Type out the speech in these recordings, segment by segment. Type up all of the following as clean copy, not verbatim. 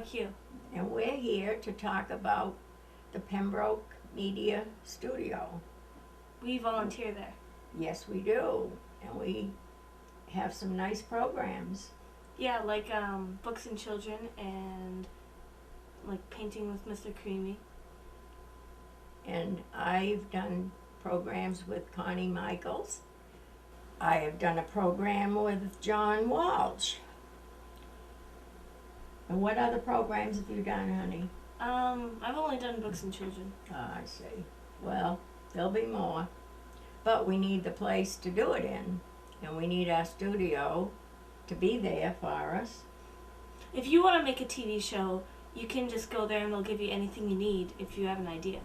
McCue. And we're here to talk about the Pembroke Media Studio. We volunteer there. Yes, we do, and we have some nice programs. Yeah, like Books and Children and like Painting with Mr. Creamy. And I've done programs with Connie Michaels. I have done a program with John Walsh. And what other programs have you done, honey? I've only done Books and Children. I see. Well, there'll be more. But we need the place to do it in. And we need our studio to be there for us. If you want to make a TV show, you can just go there and they'll give you anything you need if you have an idea.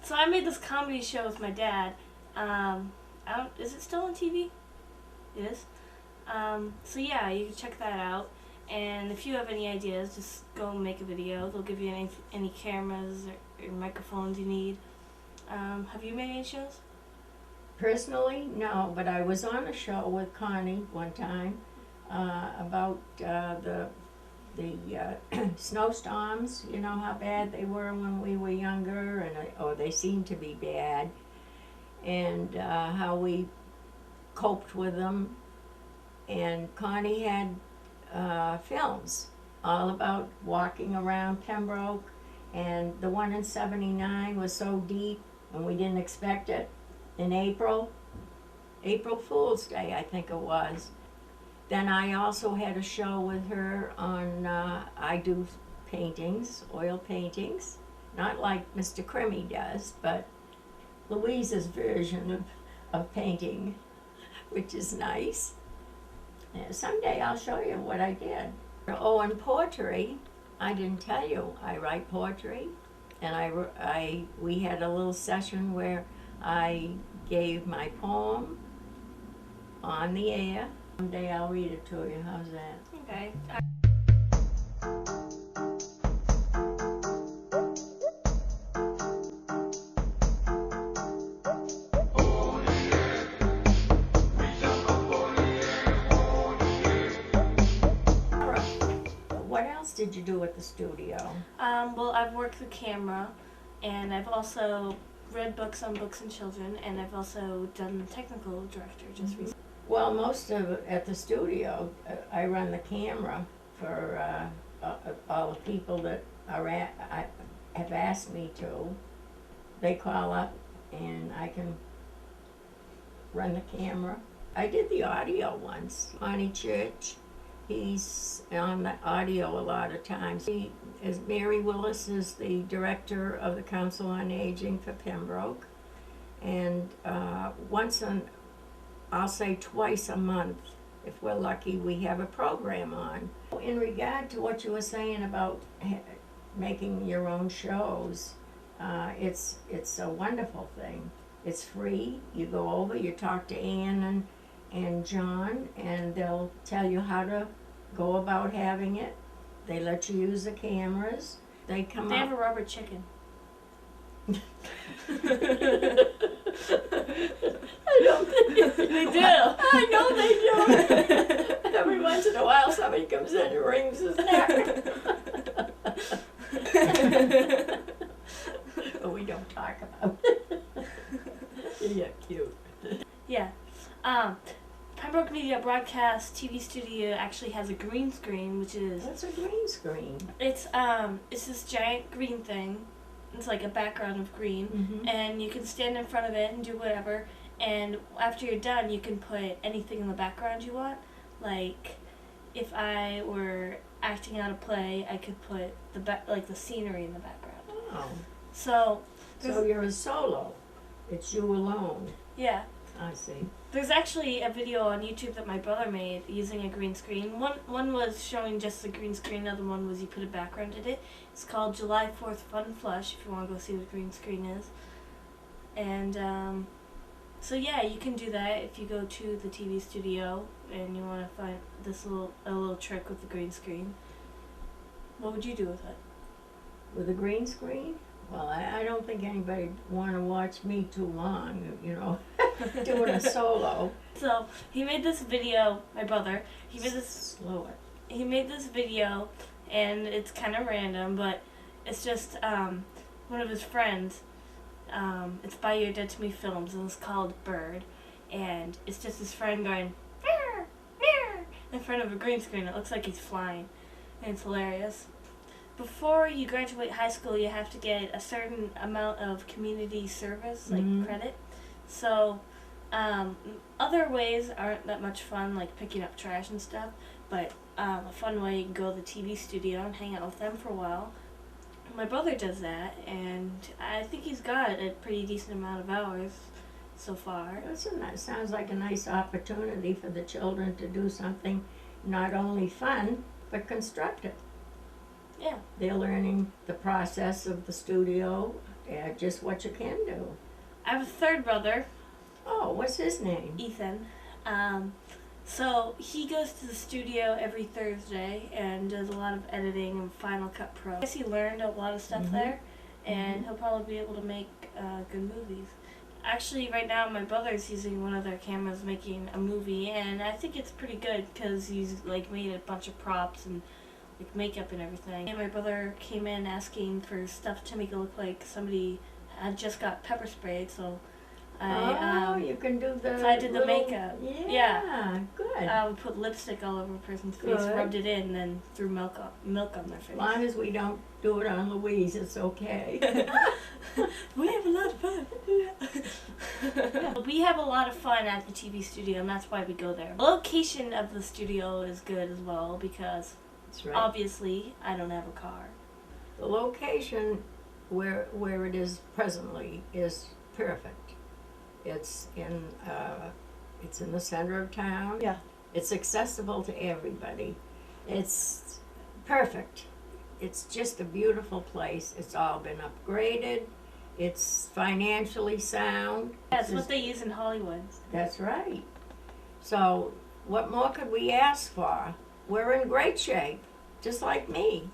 So I made this comedy show with my dad. Is it still on TV? It is. So yeah, you can check that out. And if you have any ideas, just go and make a video. They'll give you any cameras or microphones you need. Have you made any shows? Personally, no, but I was on a show with Connie one time about the snowstorms. You know how bad they were when we were younger, or they seemed to be bad, and how we coped with them. And Connie had films all about walking around Pembroke, and the one in '79 was so deep, and we didn't expect it. In April Fool's Day, I think it was. Then I also had a show with her on, I do paintings, oil paintings, not like Mr. Creamy does, but Louise's version of painting, which is nice. Someday I'll show you what I did. Oh, and poetry, I didn't tell you, I write poetry, and we had a little session where I gave my poem on the air. Someday I'll read it to you. How's that? Okay. What else did you do at the studio? Well, I've worked the camera, and I've also read books on Books and Children, and I've also done the technical director just recently. Well, most of it at the studio, I run the camera for all the people that have asked me to. They call up, and I can run the camera. I did the audio once. Connie Church, he's on the audio a lot of times. Mary Willis is the director of the Council on Aging for Pembroke, and I'll say twice a month, if we're lucky, we have a program on. In regard to what you were saying about making your own shows, it's a wonderful thing. It's free. You go over, you talk to Ann and John, and they'll tell you how to go about having it. They let you use the cameras. They have a rubber chicken. I don't think They do. I know they do. Every once in a while somebody comes in and wrings his neck. But we don't talk about it. Yeah, cute. Yeah. Pembroke Media Broadcast TV Studio actually has a green screen, which is... What's a green screen? It's this giant green thing. It's like a background of green, and you can stand in front of it and do whatever, and after you're done, you can put anything in the background you want. Like, if I were acting out a play, I could put the scenery in the background. Oh. So you're a solo. It's you alone. Yeah. I see. There's actually a video on YouTube that my brother made using a green screen. One was showing just the green screen, the other one was you put a background in it. It's called July 4th Fun Flush, if you want to go see what green screen is. And so yeah, you can do that if you go to the TV studio and you want to find a little trick with the green screen. What would you do with it? With a green screen? Well, I don't think anybody want to watch me too long, you know, doing a solo. So he made this video, my brother. He made this. Slow it. he made this video, and it's kind of random, but it's just one of his friends. It's by Your Dead to Me Films, and it's called Bird, and it's just his friend going meow, meow, in front of a green screen. It looks like he's flying, and it's hilarious. Before you graduate high school, you have to get a certain amount of community service, like credit. So, other ways aren't that much fun, like picking up trash and stuff, but a fun way, you can go to the TV studio and hang out with them for a while. My brother does that, and I think he's got a pretty decent amount of hours so far. That sounds like a nice opportunity for the children to do something not only fun, but constructive. Yeah. They're learning the process of the studio, just what you can do. I have a third brother. Oh, what's his name? Ethan. So he goes to the studio every Thursday and does a lot of editing and Final Cut Pro. I guess he learned a lot of stuff there, and he'll probably be able to make good movies. Actually, right now my brother's using one of their cameras making a movie, and I think it's pretty good because he's like made a bunch of props and like makeup and everything. And my brother came in asking for stuff to make it look like somebody had just got pepper sprayed, so you can do the. So I did the little, makeup. Yeah, good. I would put lipstick all over a person's face, rubbed it in, and then threw milk on their face. As long as we don't do it on Louise, it's okay. We have a lot of fun. We have a lot of fun at the TV studio, and that's why we go there. The location of the studio is good as well because That's right. obviously I don't have a car. The location where it is presently is perfect. It's in the center of town. Yeah. It's accessible to everybody. It's perfect. It's just a beautiful place. It's all been upgraded. It's financially sound. That's what they use in Hollywood. That's right. So what more could we ask for? We're in great shape, just like me.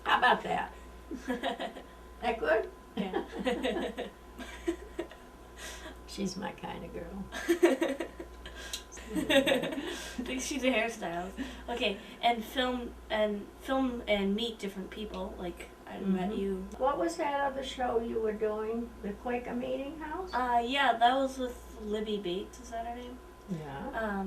How about that? That good? Yeah. She's my kind of girl. I think she's a hairstylist. Okay, and film and meet different people. Like I met you. What was that other show you were doing? The Quaker Meeting House? Yeah, that was with Libby Bates. Is that her name? Yeah.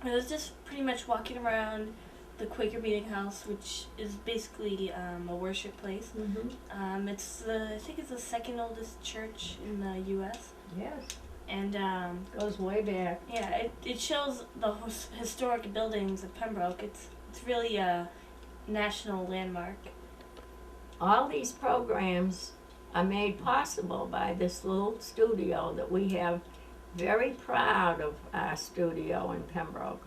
It was just pretty much walking around the Quaker Meeting House, which is basically a worship place. It's I think it's the second oldest church in the U.S. Yes. And Goes way back. yeah, it shows the historic buildings of Pembroke. It's really a national landmark. All these programs are made possible by this little studio that we have. Very proud of our studio in Pembroke.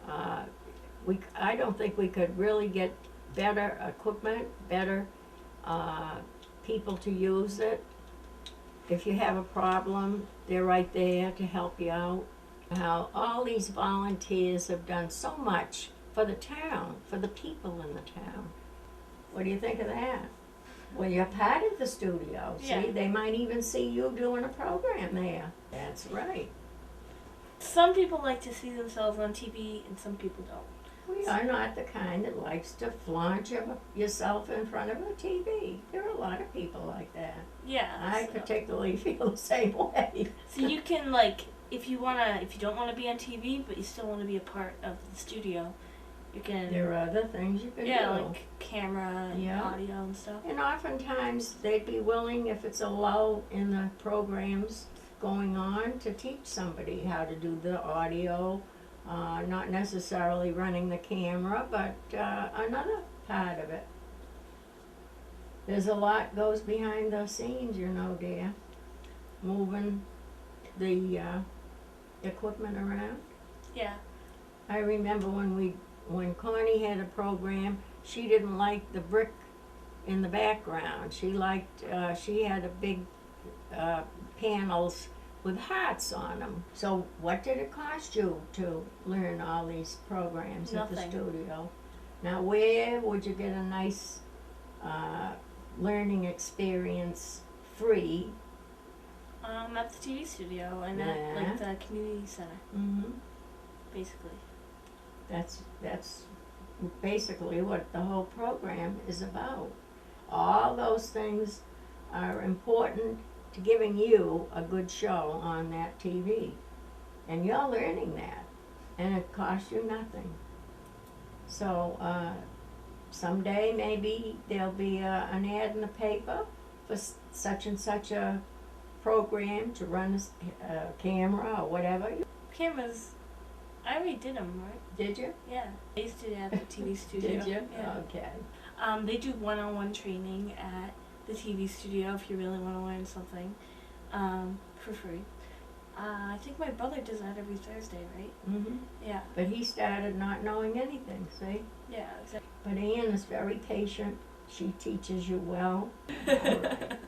I don't think we could really get better equipment, better people to use it. If you have a problem, they're right there to help you out. How all these volunteers have done so much for the town, for the people in the town. What do you think of that? Well, you're part of the studio. Yeah. See, they might even see you doing a program there. That's right. Some people like to see themselves on TV, and some people don't. We are not the kind that likes to flaunt yourself in front of a TV. There are a lot of people like that. Yeah. I particularly feel the same way. So you can if you don't want to be on TV, but you still want to be a part of the studio, you can. There are other things you can do. Yeah, like camera and audio and stuff. And oftentimes they'd be willing, if it's a lull in the programs going on, to teach somebody how to do the audio, not necessarily running the camera, but another part of it. There's a lot goes behind the scenes, dear. Moving the equipment around. Yeah. I remember when Connie had a program, she didn't like the brick in the background. She had a big panels with hearts on them. So what did it cost you to learn all these programs Nothing. at the studio? Now where would you get a nice learning experience free? At the TV studio and at the community center, basically. That's basically what the whole program is about. All those things are important to giving you a good show on that TV. And you're learning that, and it costs you nothing. So someday maybe there'll be an ad in the paper for such and such a program to run a camera or whatever. Cameras, I already did them, right? Did you? Yeah. I used to do that at the TV studio. Did you? Yeah. Okay. They do one-on-one training at the TV studio if you really want to learn something for free. I think my brother does that every Thursday, right? Mm-hmm. Yeah. But he started not knowing anything, see? Yeah, exactly. But Ann is very patient. She teaches you well. All right.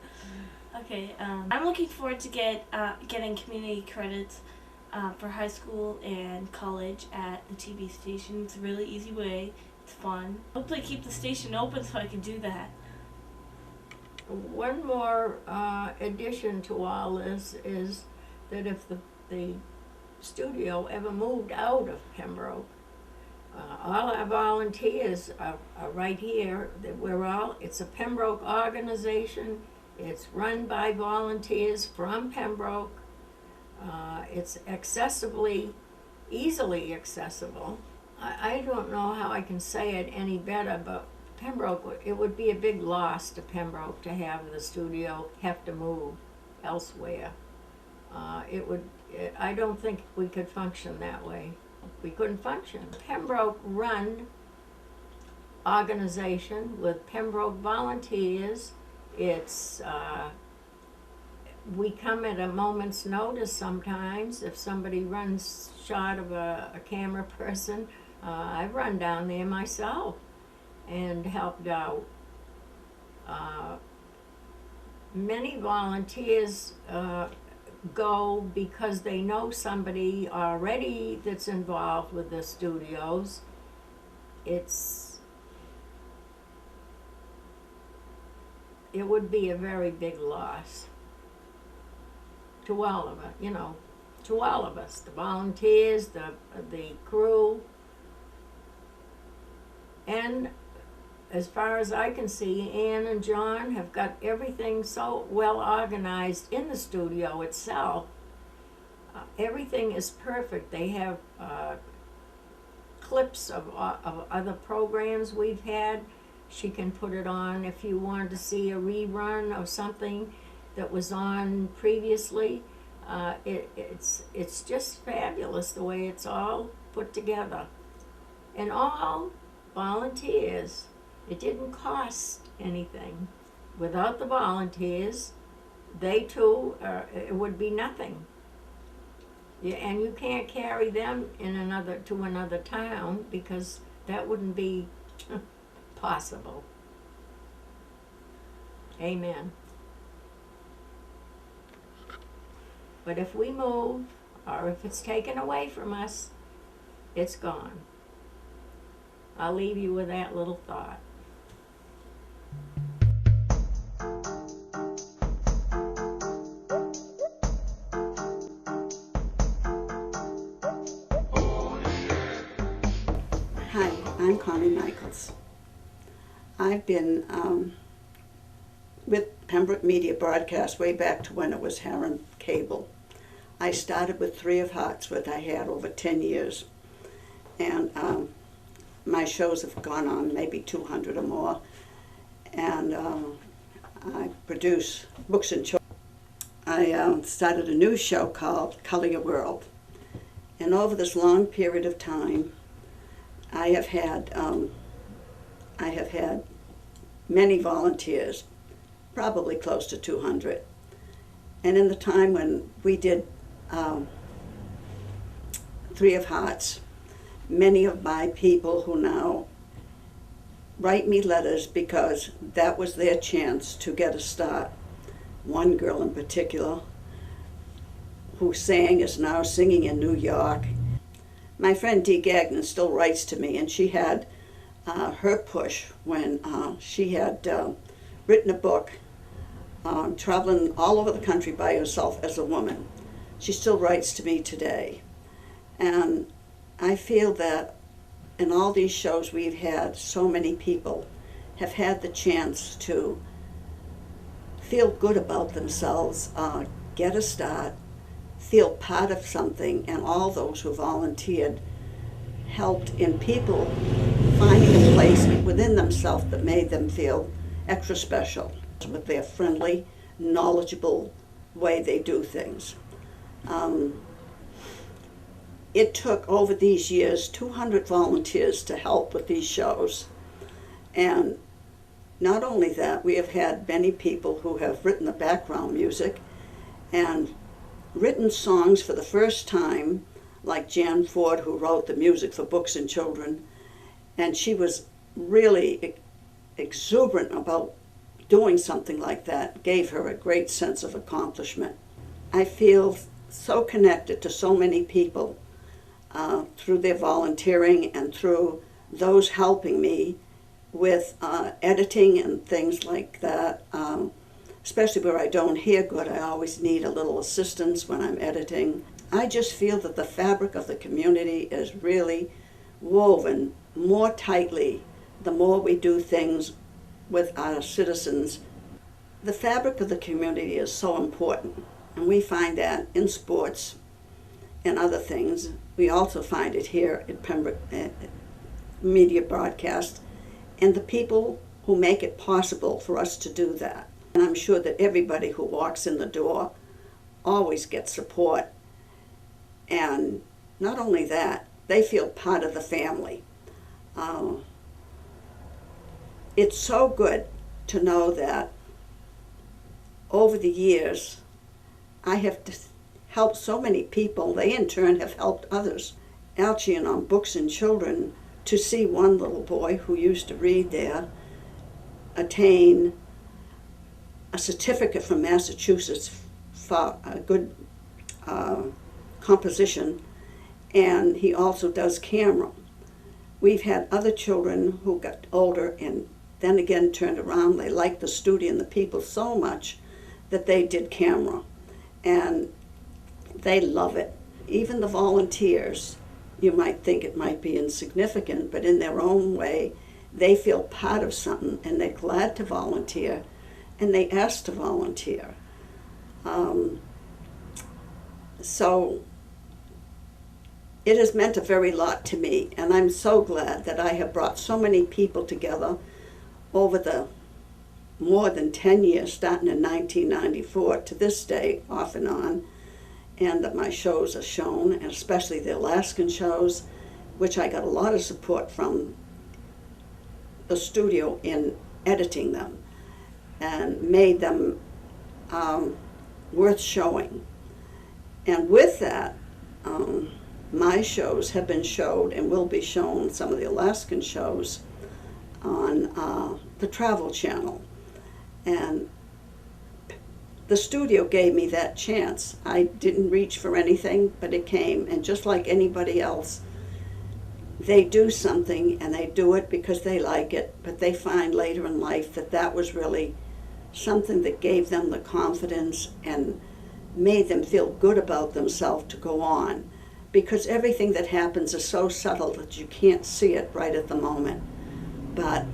Okay, I'm looking forward to getting community credits for high school and college at the TV station. It's a really easy way. It's fun. Hopefully keep the station open so I can do that. One more addition to all this is that if the studio ever moved out of Pembroke, all our volunteers are right here. It's a Pembroke organization. It's run by volunteers from Pembroke. It's easily accessible. I don't know how I can say it any better, but Pembroke, it would be a big loss to Pembroke to have the studio have to move elsewhere. I don't think we could function that way. We couldn't function. Pembroke run organization with Pembroke volunteers. It's we come at a moment's notice sometimes. If somebody runs short of a camera person, I've run down there myself and helped out. Many volunteers go because they know somebody already that's involved with the studios. It would be a very big loss to all of us, to all of us, the volunteers, the crew. And as far as I can see, Ann and John have got everything so well organized in the studio itself. Everything is perfect. They have clips of other programs we've had. She can put it on if you wanted to see a rerun of something that was on previously. It's just fabulous the way it's all put together. And all volunteers. It didn't cost anything. Without the volunteers, they too, it would be nothing. Yeah, and you can't carry them to another town because that wouldn't be possible. Amen. But if we move, or if it's taken away from us, it's gone. I'll leave you with that little thought. Hi, I'm Connie Michaels. I've been with Pembroke Media Broadcast way back to when it was Heron Cable. I started with 3 of Hearts, what I had over 10 years. And my shows have gone on maybe 200 or more. And I produce books and children. I started a new show called Color Your World. And over this long period of time, I have had many volunteers, probably close to 200. And in the time when we did 3 of Hearts, many of my people who now write me letters because that was their chance to get a start. One girl in particular who sang is now singing in New York. My friend Dee Gagnon still writes to me, and she had her push when she had written a book traveling all over the country by herself as a woman. She still writes to me today. And I feel that in all these shows we've had, so many people have had the chance to feel good about themselves, get a start, feel part of something, and all those who volunteered helped in people finding a place within themselves that made them feel extra special with their friendly, knowledgeable way they do things. It took over these years 200 volunteers to help with these shows. And not only that, we have had many people who have written the background music and written songs for the first time, like Jan Ford, who wrote the music for Books and Children. And she was really exuberant about doing something like that, gave her a great sense of accomplishment. I feel so connected to so many people through their volunteering and through those helping me with editing and things like that. Especially where I don't hear good, I always need a little assistance when I'm editing. I just feel that the fabric of the community is really woven more tightly the more we do things with our citizens. The fabric of the community is so important, and we find that in sports and other things. We also find it here at Pembroke Media Broadcast, and the people who make it possible for us to do that. And I'm sure that everybody who walks in the door always gets support. And not only that, they feel part of the family. It's so good to know that over the years, I have helped so many people. They in turn have helped others. Alchian on Books and Children, to see one little boy who used to read there attain a certificate from Massachusetts for a good composition, and he also does camera. We've had other children who got older and then again turned around. They liked the studio and the people so much that they did camera, and they love it. Even the volunteers, you might think it might be insignificant, but in their own way, they feel part of something, and they're glad to volunteer, and they ask to volunteer. So it has meant a very lot to me, and I'm so glad that I have brought so many people together over the more than 10 years, starting in 1994 to this day, off and on, and that my shows are shown, and especially the Alaskan shows, which I got a lot of support from the studio in editing them and made them worth showing. And with that, my shows have been showed and will be shown, some of the Alaskan shows, on the Travel Channel. And the studio gave me that chance. I didn't reach for anything, but it came. And just like anybody else, they do something and they do it because they like it, but they find later in life that that was really something that gave them the confidence and made them feel good about themselves to go on. Because everything that happens is so subtle that you can't see it right at the moment. But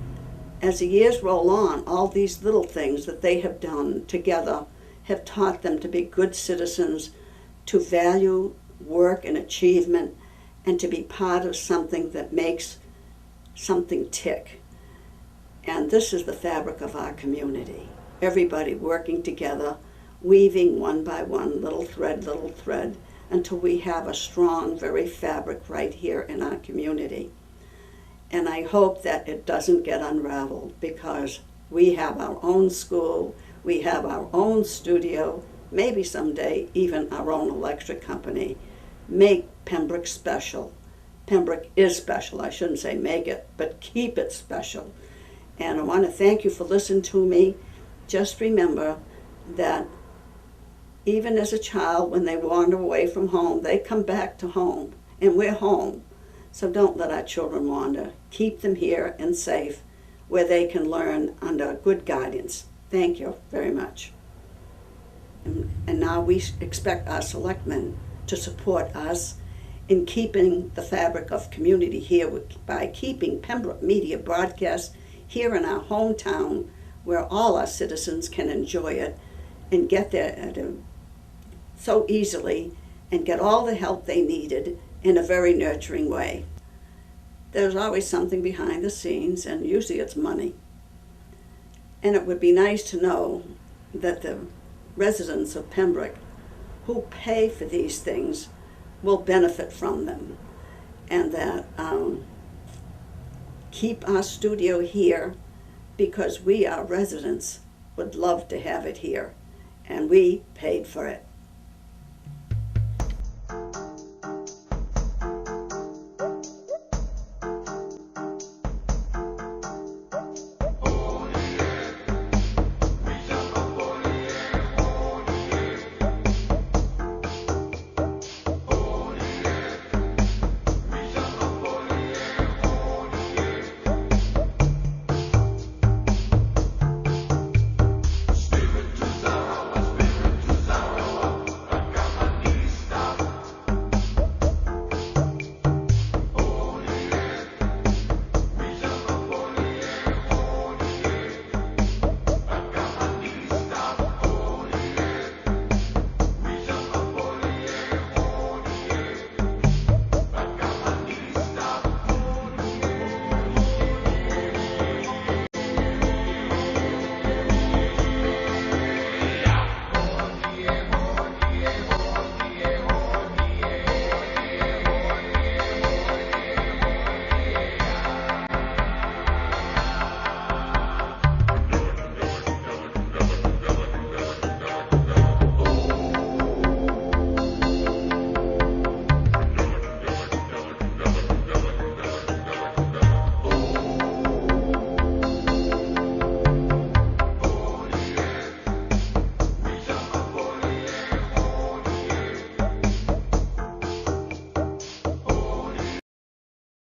as the years roll on, all these little things that they have done together have taught them to be good citizens, to value work and achievement, and to be part of something that makes something tick. And this is the fabric of our community. Everybody working together, weaving one by one, little thread, until we have a strong, very fabric right here in our community. And I hope that it doesn't get unraveled, because we have our own school, we have our own studio, maybe someday even our own electric company. Make Pembroke special. Pembroke is special. I shouldn't say make it, but keep it special. And I want to thank you for listening to me. Just remember that even as a child, when they wander away from home, they come back to home, and we're home. So don't let our children wander. Keep them here and safe, where they can learn under good guidance. Thank you very much. And now we expect our selectmen to support us in keeping the fabric of community here by keeping Pembroke Media Broadcast here in our hometown, where all our citizens can enjoy it and get there so easily and get all the help they needed in a very nurturing way. There's always something behind the scenes, and usually it's money. And it would be nice to know that the residents of Pembroke who pay for these things will benefit from them, and that keep our studio here, because we, our residents, would love to have it here, and we paid for it.